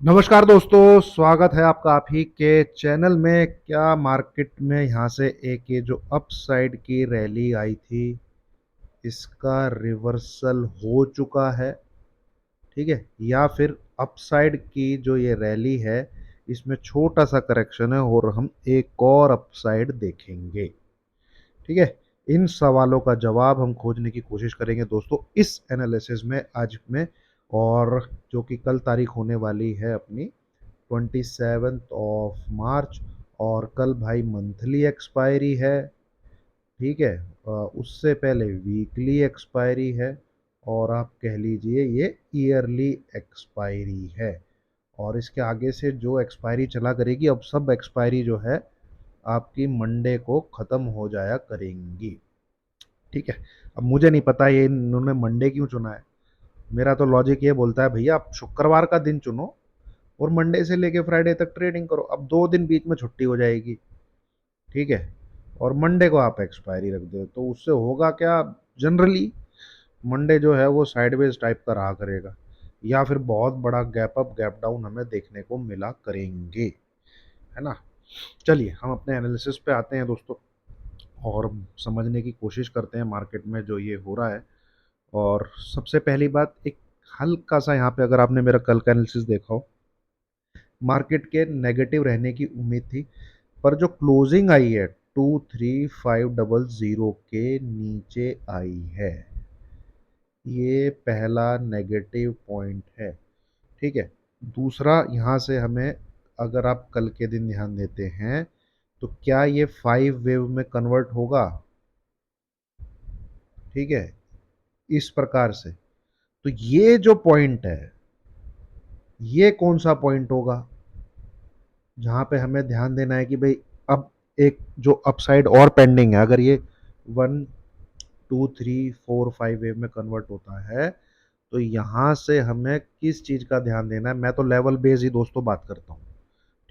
नमस्कार दोस्तों, स्वागत है आपका आप ही के चैनल में। क्या मार्केट में यहाँ से एक ये जो अपसाइड की रैली आई थी, इसका रिवर्सल हो चुका है? ठीक है, या फिर अपसाइड की जो ये रैली है, इसमें छोटा सा करेक्शन है और हम एक और अपसाइड देखेंगे। ठीक है, इन सवालों का जवाब हम खोजने की कोशिश करेंगे दोस्तों इस एनालिसिस में आज में। और जो कि कल तारीख होने वाली है अपनी 27 मार्च। और कल भाई मंथली एक्सपायरी है। ठीक है, उससे पहले वीकली एक्सपायरी है। और आप कह लीजिए ये ईयरली एक्सपायरी है। और इसके आगे से जो एक्सपायरी चला करेगी, अब सब एक्सपायरी जो है आपकी मंडे को ख़त्म हो जाया करेंगी। ठीक है, अब मुझे नहीं पता ये इन्होंने मंडे क्यों चुना है। मेरा तो लॉजिक ये बोलता है भैया आप शुक्रवार का दिन चुनो और मंडे से लेके फ्राइडे तक ट्रेडिंग करो। अब 2 दिन बीच में छुट्टी हो जाएगी। ठीक है, और मंडे को आप एक्सपायरी रख दो तो उससे होगा क्या? जनरली मंडे जो है वो साइडवेज टाइप का रहा करेगा, या फिर बहुत बड़ा गैप अप गैप डाउन हमें देखने को मिला करेंगे, है ना। चलिए हम अपने एनालिसिस पे आते हैं दोस्तों और समझने की कोशिश करते हैं मार्केट में जो ये हो रहा है। और सबसे पहली बात, एक हल्का सा यहाँ पे अगर आपने मेरा कल का एनालिसिस देखा हो, मार्केट के नेगेटिव रहने की उम्मीद थी, पर जो क्लोजिंग आई है 23500 के नीचे आई है। ये पहला नेगेटिव पॉइंट है। ठीक है, दूसरा यहाँ से हमें, अगर आप कल के दिन ध्यान देते हैं, तो क्या ये 5 वेव में कन्वर्ट होगा? ठीक है, इस प्रकार से। तो ये जो पॉइंट है, ये कौन सा पॉइंट होगा जहां पे हमें ध्यान देना है कि भाई अब एक जो अपसाइड और पेंडिंग है, अगर ये 1 2 3 4 5 वेव में कन्वर्ट होता है, तो यहाँ से हमें किस चीज़ का ध्यान देना है? मैं तो लेवल बेस ही दोस्तों बात करता हूँ।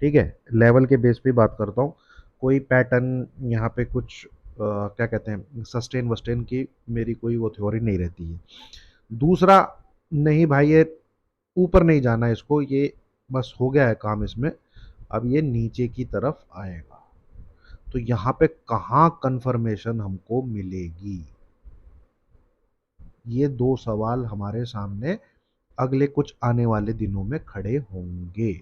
ठीक है, लेवल के बेस पे बात करता हूँ। कोई पैटर्न यहाँ पे कुछ क्या कहते हैं, सस्टेन वस्टेन की मेरी कोई वो थ्योरी नहीं रहती है। दूसरा, नहीं भाई ये ऊपर नहीं जाना है, इसको ये बस हो गया है काम इसमें, अब ये नीचे की तरफ आएगा। तो यहाँ पे कहाँ कंफर्मेशन हमको मिलेगी? ये दो सवाल हमारे सामने अगले कुछ आने वाले दिनों में खड़े होंगे।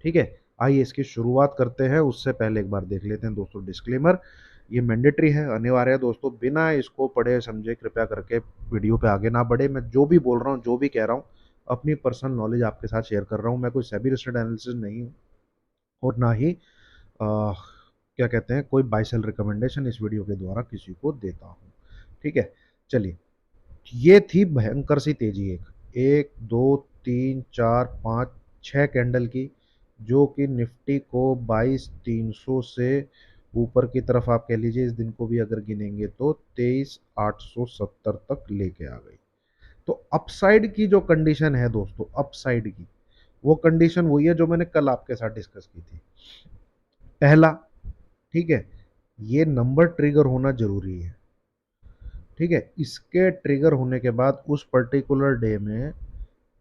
ठीक है, आइए इसकी शुरुआत करते हैं। उससे पहले एक बार देख लेते हैं दोस्तों डिस्क्लेमर। ये मैंडेटरी है, अनिवार्य है दोस्तों, बिना इसको पढ़े समझे कृपया करके वीडियो पे आगे ना बढ़े। मैं जो भी बोल रहा हूँ, जो भी कह रहा हूँ, अपनी पर्सनल नॉलेज आपके साथ शेयर कर रहा हूँ। मैं कोई सेबी रजिस्टर्ड एनालिसिस नहीं हूँ और ना ही क्या कहते हैं, कोई बाय सेल रिकमेंडेशन इस वीडियो के द्वारा किसी को देता हूँ। ठीक है, चलिए। ये थी भयंकर सी तेजी, एक एक दो तीन चार पाँच 6 कैंडल की, जो कि निफ्टी को 22,300 से ऊपर की तरफ, आप कह लीजिए इस दिन को भी अगर गिनेंगे तो 23,870 तक लेके आ गई। तो अपसाइड की जो कंडीशन है दोस्तों, अपसाइड की वो कंडीशन वही है जो मैंने कल आपके साथ डिस्कस की थी। पहला, ठीक है, ये नंबर ट्रिगर होना जरूरी है। ठीक है, इसके ट्रिगर होने के बाद उस पर्टिकुलर डे में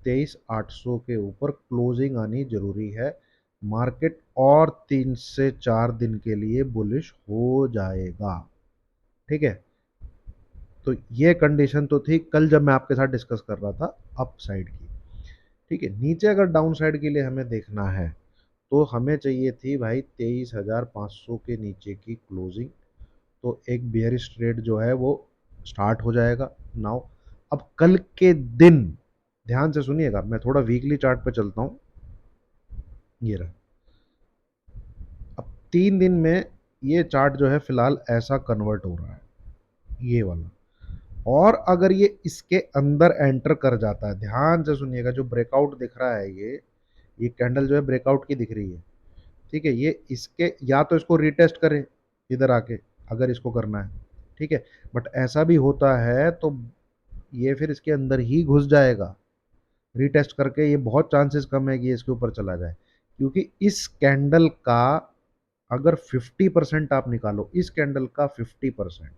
23,800 के ऊपर क्लोजिंग आनी जरूरी है। मार्केट और 3 से 4 दिन के लिए बुलिश हो जाएगा। ठीक है, तो ये कंडीशन तो थी कल जब मैं आपके साथ डिस्कस कर रहा था अप साइड की। ठीक है, नीचे अगर डाउन साइड के लिए हमें देखना है, तो हमें चाहिए थी भाई 23,500 के नीचे की क्लोजिंग। तो एक बियरिश ट्रेड जो है वो स्टार्ट हो जाएगा नाउ। अब कल के दिन ध्यान से सुनिएगा, मैं थोड़ा वीकली चार्ट पे चलता हूँ। ये रहा, अब 3 दिन में ये चार्ट जो है फिलहाल ऐसा कन्वर्ट हो रहा है, ये वाला। और अगर ये इसके अंदर एंटर कर जाता है, ध्यान से सुनिएगा, जो ब्रेकआउट दिख रहा है ये कैंडल जो है ब्रेकआउट की दिख रही है। ठीक है, ये इसके या तो इसको रिटेस्ट करे इधर आके, अगर इसको करना है। ठीक है, बट ऐसा भी होता है तो ये फिर इसके अंदर ही घुस जाएगा रीटेस्ट करके। ये बहुत चांसेस कम है कि ये इसके ऊपर चला जाए, क्योंकि इस कैंडल का अगर 50% आप निकालो, इस कैंडल का 50%,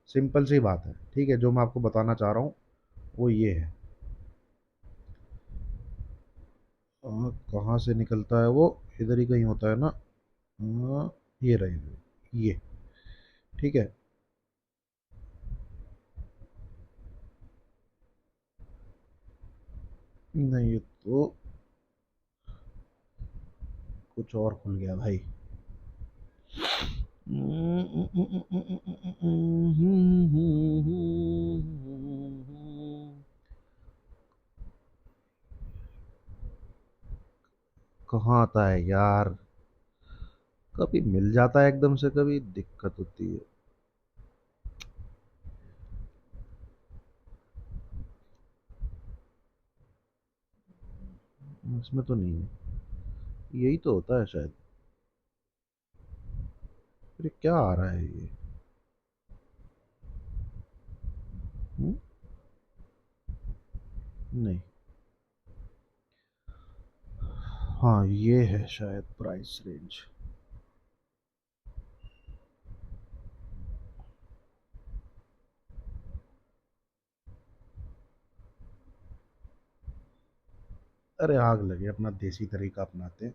सिंपल सी बात है। ठीक है, जो मैं आपको बताना चाह रहा हूँ वो ये है। कहाँ से निकलता है वो? इधर ही कहीं होता है ना। ये रही, ये। ठीक है। नहीं, ये तो कुछ और खुल गया भाई। कहाँ आता है यार? कभी मिल जाता है एकदम से, कभी दिक्कत होती है। इसमें तो नहीं है। यही तो होता है शायद। अरे क्या आ रहा है ये? हम्म? नहीं। हाँ, ये है शायद प्राइस रेंज। अरे आग लगे, अपना देसी तरीका अपनाते हैं।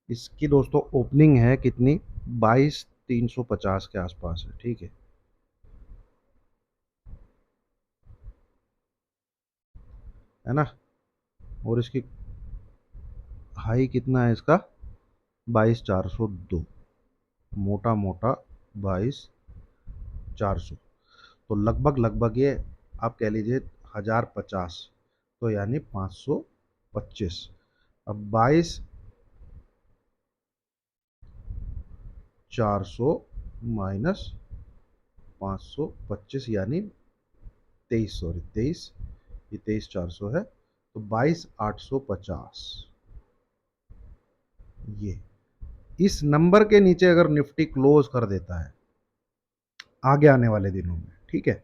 इसकी दोस्तों ओपनिंग है कितनी? 22,350 के आसपास है, ठीक है ना? और इसकी हाई कितना है इसका? 22,402। मोटा मोटा 22,400। तो लगभग लगभग ये, आप कह लीजिए 1,050। तो यानी 525। अब 22,400 माइनस 525 यानी 23, सॉरी 23। ये 23,400 है, तो 22,850। ये इस नंबर के नीचे अगर निफ्टी क्लोज कर देता है आगे आने वाले दिनों में, ठीक है,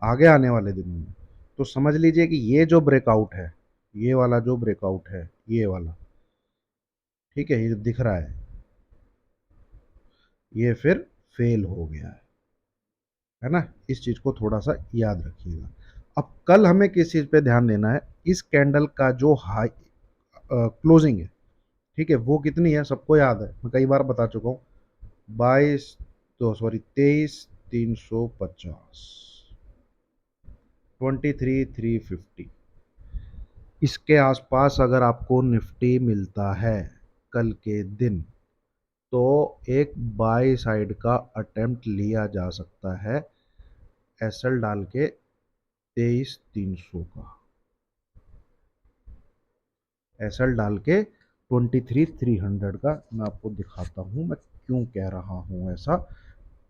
आगे आने वाले दिनों में, तो समझ लीजिए कि ये जो ब्रेकआउट है, ये वाला जो ब्रेकआउट है, ये वाला, ठीक है, ये जो दिख रहा है, ये फिर फेल हो गया है ना? इस चीज को थोड़ा सा याद रखिएगा। अब कल हमें किस चीज पे ध्यान देना है? इस कैंडल का जो हाई क्लोजिंग है, ठीक है, वो कितनी है सबको याद है, मैं कई बार बता चुका हूँ। 22, तो सॉरी 23,350, 23,350। इसके आसपास अगर आपको निफ्टी मिलता है कल के दिन, तो एक बाई साइड का अटेम्प्ट लिया जा सकता है, एसएल डाल के 23,300 का। एसएल डाल के 23,300 का। मैं आपको दिखाता हूँ मैं क्यों कह रहा हूँ ऐसा।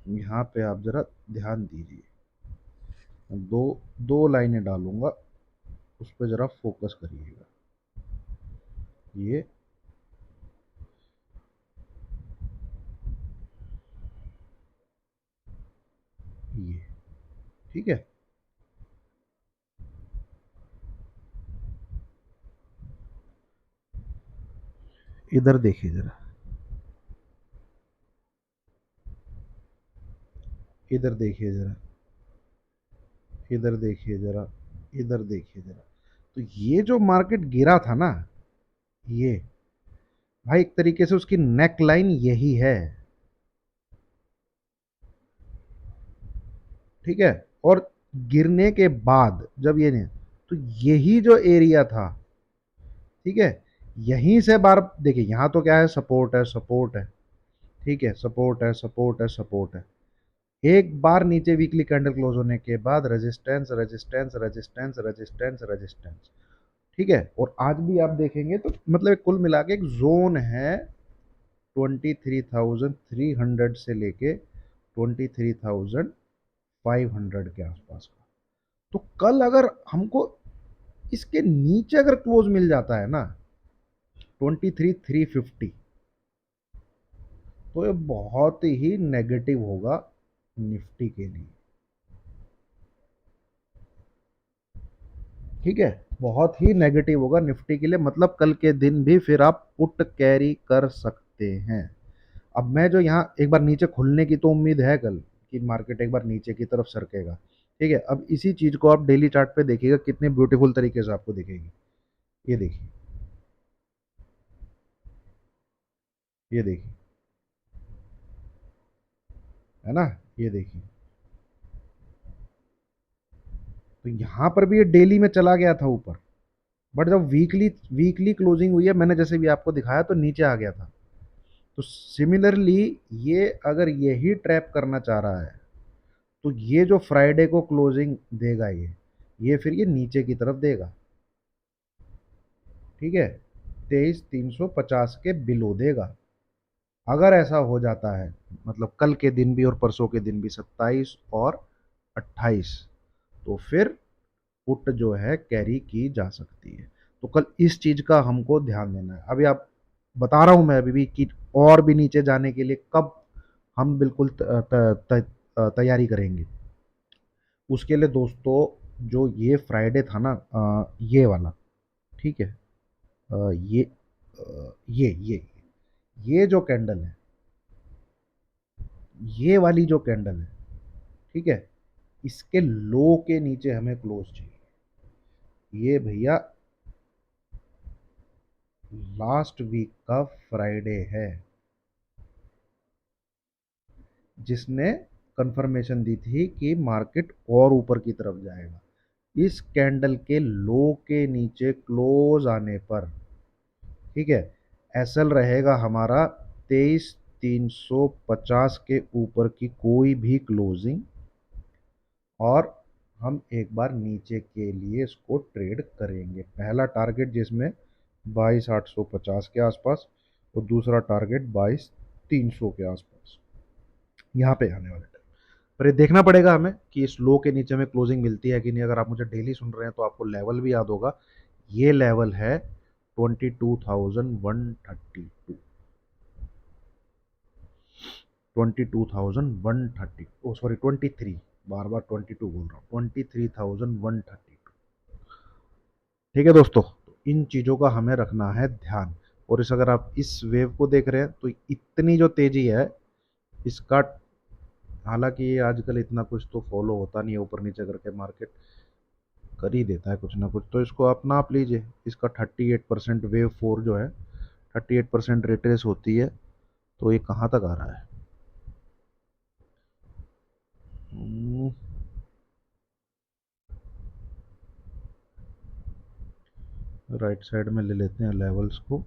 यहाँ पे आप जरा ध्यान दीजिए। दो दो लाइनें डालूंगा, उस पर जरा फोकस करिएगा। ये ठीक है। इधर देखिए जरा, इधर देखिए जरा, इधर देखिए जरा, इधर देखिए जरा। तो ये जो मार्केट गिरा था ना, ये भाई एक तरीके से उसकी नेक लाइन यही है, ठीक है। और गिरने के बाद जब ये नहीं, तो यही जो एरिया था, ठीक है, यहीं से बार देखिए, यहां तो क्या है, सपोर्ट है, सपोर्ट है, ठीक है, सपोर्ट है, सपोर्ट है, सपोर्ट है। एक बार नीचे वीकली कैंडल क्लोज होने के बाद resistance, resistance, resistance, resistance, resistance, ठीक है। और आज भी आप देखेंगे तो मतलब कुल मिला के एक जोन है 23,300 से लेके 23,500 के आसपास का। तो कल अगर हमको इसके नीचे अगर क्लोज मिल जाता है ना 23,350, तो ये बहुत ही नेगेटिव होगा निफ्टी के लिए, ठीक है। बहुत ही नेगेटिव होगा निफ्टी के लिए, मतलब कल के दिन भी फिर आप पुट कैरी कर सकते हैं। अब मैं जो यहाँ एक बार नीचे खुलने की तो उम्मीद है कल, कि मार्केट एक बार नीचे की तरफ सरकेगा, ठीक है। अब इसी चीज को आप डेली चार्ट पे देखिएगा, कितने ब्यूटीफुल तरीके से आपको दिखेगी। ये देखिए, ये देखिए, है ना, ये देखिए। तो यहां पर भी ये डेली में चला गया था ऊपर, बट जब वीकली वीकली क्लोजिंग हुई है, मैंने जैसे भी आपको दिखाया, तो नीचे आ गया था। तो सिमिलरली ये अगर यही ट्रैप करना चाह रहा है, तो ये जो फ्राइडे को क्लोजिंग देगा, ये फिर ये नीचे की तरफ देगा। ठीक है, 23,350 के बिलो देगा। अगर ऐसा हो जाता है, मतलब कल के दिन भी और परसों के दिन भी, 27 और 28, तो फिर पुट जो है कैरी की जा सकती है। तो कल इस चीज का हमको ध्यान देना है। अभी आप बता रहा हूं मैं अभी भी कि और भी नीचे जाने के लिए कब हम बिल्कुल तैयारी करेंगे। उसके लिए दोस्तों, जो ये फ्राइडे था ना, ये वाला, ठीक है, ये ये जो कैंडल है, ये वाली जो कैंडल है, ठीक है, इसके लो के नीचे हमें क्लोज चाहिए। ये भैया लास्ट वीक का फ्राइडे है, जिसने कंफर्मेशन दी थी कि मार्केट और ऊपर की तरफ जाएगा। इस कैंडल के लो के नीचे क्लोज आने पर, ठीक है, एसएल रहेगा हमारा 23,350 के ऊपर की कोई भी क्लोजिंग, और हम एक बार नीचे के लिए इसको ट्रेड करेंगे। पहला टारगेट जिसमें 22,850 के आसपास, और दूसरा टारगेट 22,300 के आसपास, यहाँ पे आने वाले टाइम पर ये देखना पड़ेगा हमें कि इस लो के नीचे में क्लोजिंग मिलती है कि नहीं। अगर आप मुझे डेली सुन रहे हैं तो आपको लेवल भी याद होगा। ये लेवल है 22,132, 22,130, ओ सॉरी 23, बार बार 22 बोल रहा हूँ, 23,132। ठीक है दोस्तों, तो इन चीज़ों का हमें रखना है ध्यान। और इस अगर आप इस वेव को देख रहे हैं, तो इतनी जो तेजी है इसका, हालांकि ये आजकल इतना कुछ तो फॉलो होता नहीं है, ऊपर नीचे करके मार्केट कर ही देता है कुछ ना कुछ, तो इसको आप नाप लीजिए। इसका 38% वेव फोर जो है, 38% रिट्रेस होती है, तो ये कहाँ तक आ रहा है। राइट साइड में ले लेते हैं लेवल्स को।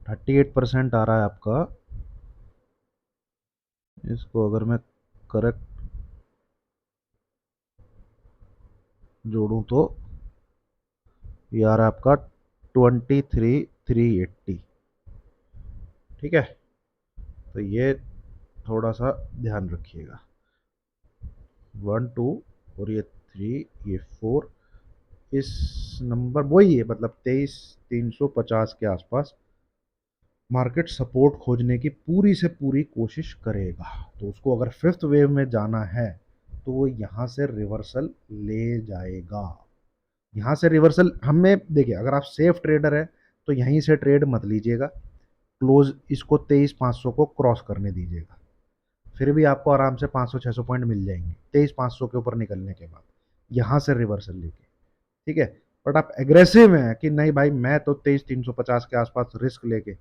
38% आ रहा है आपका। इसको अगर मैं करेक्ट जोड़ूं तो ये आ रहा है आपका 23,380। ठीक है, तो ये थोड़ा सा ध्यान रखिएगा। 1 2 और ये 3, ये 4, इस नंबर वही है, मतलब 23,350 के आसपास मार्केट सपोर्ट खोजने की पूरी से पूरी कोशिश करेगा। तो उसको अगर फिफ्थ वेव में जाना है, तो वो यहाँ से रिवर्सल ले जाएगा। यहाँ से रिवर्सल हमें देखिए, अगर आप सेफ ट्रेडर है तो यहीं से ट्रेड मत लीजिएगा, क्लोज इसको 23,500 को क्रॉस करने दीजिएगा। फिर भी आपको आराम से 500-600 पॉइंट मिल जाएंगे 23,500 के ऊपर निकलने के बाद, यहाँ से रिवर्सल लेके। ठीक है, बट आप एग्रेसिव हैं कि नहीं भाई मैं तो 23,350 के आसपास रिस्क लेके,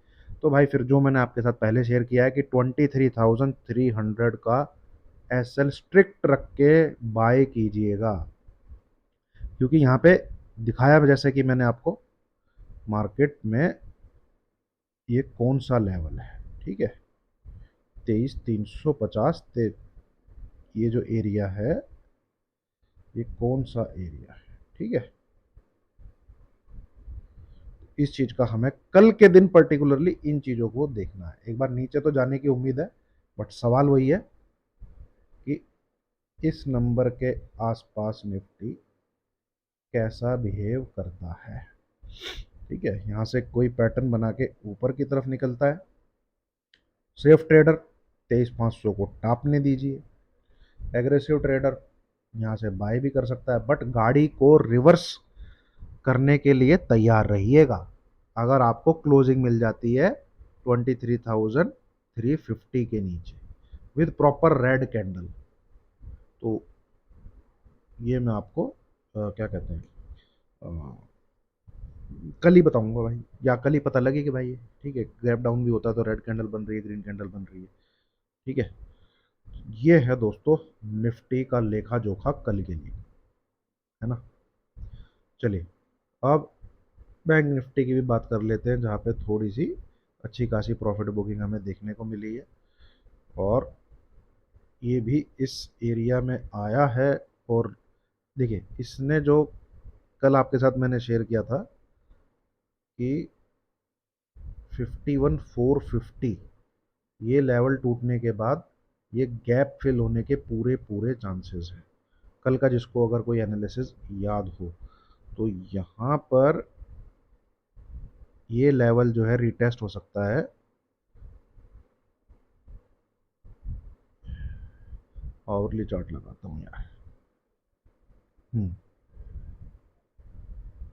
तो भाई फिर जो मैंने आपके साथ पहले शेयर किया है कि 23,300 का एसएल स्ट्रिक्ट रख के बाय कीजिएगा। क्योंकि यहाँ पे दिखाया जैसे कि मैंने आपको, मार्केट में ये कौन सा लेवल है, ठीक है, 23,350, ये जो एरिया है, ये कौन सा एरिया है, ठीक है। इस चीज का हमें कल के दिन पर्टिकुलरली इन चीजों को देखना है। एक बार नीचे तो जाने की उम्मीद है, बट सवाल वही है कि इस नंबर के आसपास निफ्टी कैसा बिहेव करता है। ठीक है, यहां से कोई पैटर्न बना के ऊपर की तरफ निकलता है, सेफ ट्रेडर 23,500 को टापने दीजिए। एग्रेसिव ट्रेडर यहाँ से बाय भी कर सकता है, बट गाड़ी को रिवर्स करने के लिए तैयार रहिएगा। अगर आपको क्लोजिंग मिल जाती है 23,350 के नीचे विद प्रॉपर रेड कैंडल, तो ये मैं आपको क्या कहते हैं, अ, कल ही बताऊंगा भाई, या कल ही पता लगे कि भाई ठीक है गैप डाउन भी होता है तो रेड कैंडल बन रही है, ग्रीन कैंडल बन रही है। ठीक है, ये है दोस्तों निफ्टी का लेखा जोखा कल के लिए, है ना। चलिए, अब बैंक निफ्टी की भी बात कर लेते हैं, जहाँ पे थोड़ी सी अच्छी खासी प्रॉफिट बुकिंग हमें देखने को मिली है, और ये भी इस एरिया में आया है। और देखिए, इसने जो कल आपके साथ मैंने शेयर किया था कि 51,450, ये लेवल टूटने के बाद ये गैप फिल होने के पूरे पूरे चांसेस हैं कल का, जिसको अगर कोई एनालिसिस याद हो तो यहाँ पर ये लेवल जो है रिटेस्ट हो सकता है। आवरली चार्ट लगाता हूँ यार। हम्म,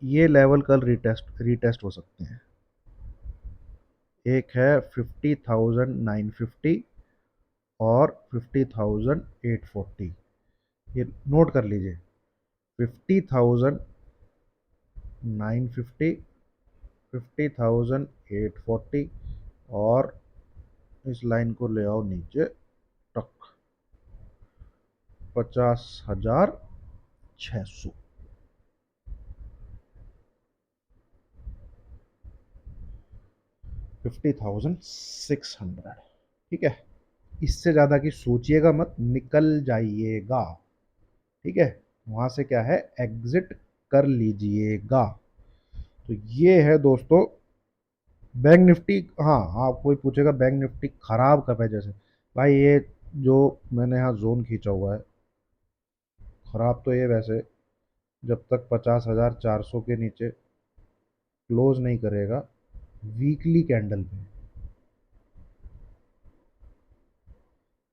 ये लेवल कल रिटेस्ट रिटेस्ट हो सकते हैं। एक है 50,950 और 50,840, ये नोट कर लीजिए। 50,950, 50,840, और इस लाइन को ले आओ नीचे तक, 50,600। 50,600, ठीक है। इससे ज़्यादा की सोचिएगा मत, निकल जाइएगा। ठीक है, वहां से क्या है, एग्जिट कर लीजिएगा। तो ये है दोस्तों बैंक निफ्टी। हाँ, आप कोई पूछेगा बैंक निफ्टी खराब कब है, जैसे भाई ये जो मैंने यहाँ जोन खींचा हुआ है, खराब तो ये वैसे जब तक 50,400 के नीचे क्लोज नहीं करेगा वीकली कैंडल पे,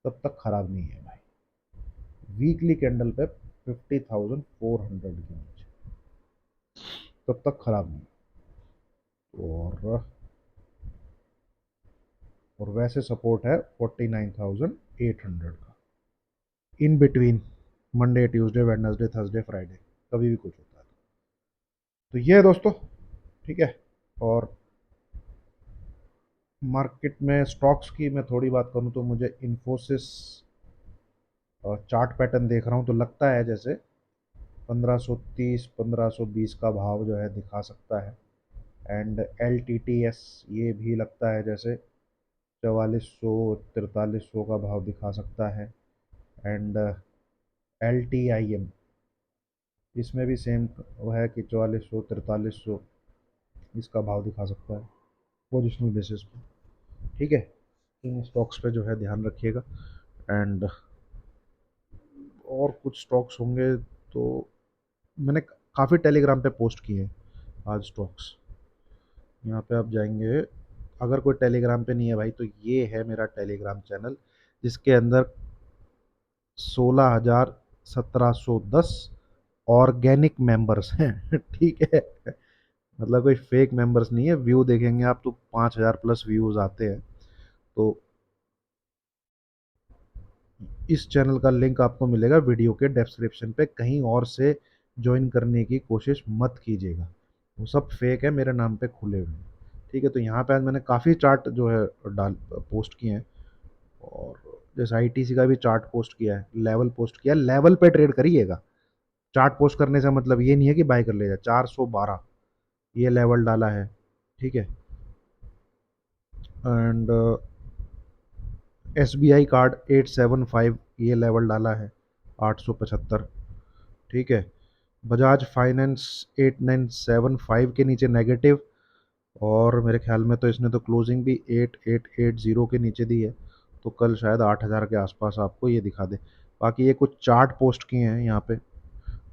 तब तक खराब नहीं है भाई। वीकली कैंडल पे 50,400 के नीचे तब तक खराब नहीं। और वैसे सपोर्ट है 49,800 का, in between Monday Tuesday Wednesday Thursday Friday, कभी भी कुछ होता है। तो ये है दोस्तों, ठीक है। और मार्केट में स्टॉक्स की मैं थोड़ी बात करूं तो मुझे इन्फोसिस चार्ट पैटर्न देख रहा हूं तो लगता है जैसे 1530 1520 का भाव जो है दिखा सकता है। And L T T S, ये भी लगता है जैसे 4400 4300 का भाव दिखा सकता है। And L T I am, इसमें भी सेम वो है कि 4400 4300 इसका भाव दिखा सकता है पोजिशनल बेसिस पे। ठीक है, इन स्टॉक्स पे जो है ध्यान रखिएगा। एंड और कुछ स्टॉक्स होंगे तो मैंने काफ़ी टेलीग्राम पे पोस्ट किए हैं आज स्टॉक्स। यहाँ पे आप जाएंगे, अगर कोई टेलीग्राम पे नहीं है भाई तो ये है मेरा टेलीग्राम चैनल, जिसके अंदर 16,1710 ऑर्गेनिक मेंबर्स हैं। ठीक है, मतलब कोई फेक मेंबर्स नहीं है। व्यू देखेंगे आप तो 5,000 प्लस व्यूज आते हैं। तो इस चैनल का लिंक आपको मिलेगा वीडियो के डिस्क्रिप्शन पे, कहीं और से ज्वाइन करने की कोशिश मत कीजिएगा, वो सब फेक है, मेरे नाम पे खुले हुए हैं। ठीक है, तो यहाँ पे आज मैंने काफ़ी चार्ट जो है डाल पोस्ट किए हैं। और जैसे आईटीसी का भी चार्ट पोस्ट किया है, लेवल पोस्ट किया है, लेवल पे ट्रेड करिएगा। चार्ट पोस्ट करने से मतलब ये नहीं है कि बाय कर लेगा। 412 ये लेवल डाला है, ठीक है। एंड एस बी आई कार्ड 875 ये लेवल डाला है, 875, ठीक है। बजाज फाइनेंस 8975 के नीचे नेगेटिव, और मेरे ख्याल में तो इसने तो क्लोजिंग भी 8880 के नीचे दी है, तो कल शायद 8,000 के आसपास आपको ये दिखा दे। बाकी ये कुछ चार्ट पोस्ट किए हैं यहाँ पे,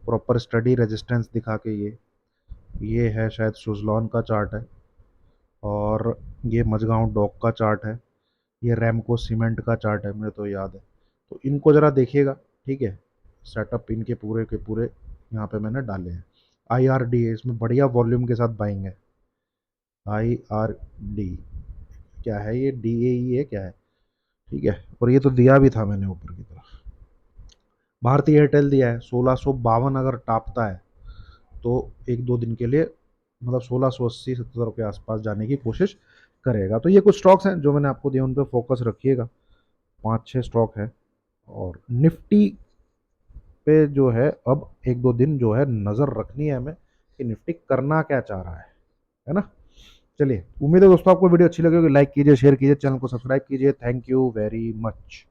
प्रॉपर स्टडी रेजिस्टेंस दिखा के। ये है शायद सुजलॉन का चार्ट है, और ये मझगांव डॉक का चार्ट है, ये रैमको सीमेंट का चार्ट है, मुझे तो याद है। तो इनको ज़रा देखिएगा, ठीक है। सेटअप इनके पूरे के पूरे यहाँ पे मैंने डाले हैं। आई आर डी है, इसमें बढ़िया वॉल्यूम के साथ बाइंग है। आई आर डी क्या है, ये डी ए ई है क्या है, ठीक है। और ये तो दिया भी था मैंने ऊपर की तरफ। भारतीय एयरटेल दिया है 1652, अगर टापता है तो एक दो दिन के लिए मतलब 1680-17 के आसपास जाने की कोशिश करेगा। तो ये कुछ स्टॉक्स हैं जो मैंने आपको दिए, उन पे फोकस रखिएगा। 5-6 स्टॉक है। और निफ्टी पे जो है अब एक दो दिन जो है नज़र रखनी है हमें कि निफ्टी करना क्या चाह रहा है ना। चलिए, उम्मीद है दोस्तों आपको वीडियो अच्छी लगी होगी। लाइक कीजिए, शेयर कीजिए, चैनल को सब्सक्राइब कीजिए। Thank you very much.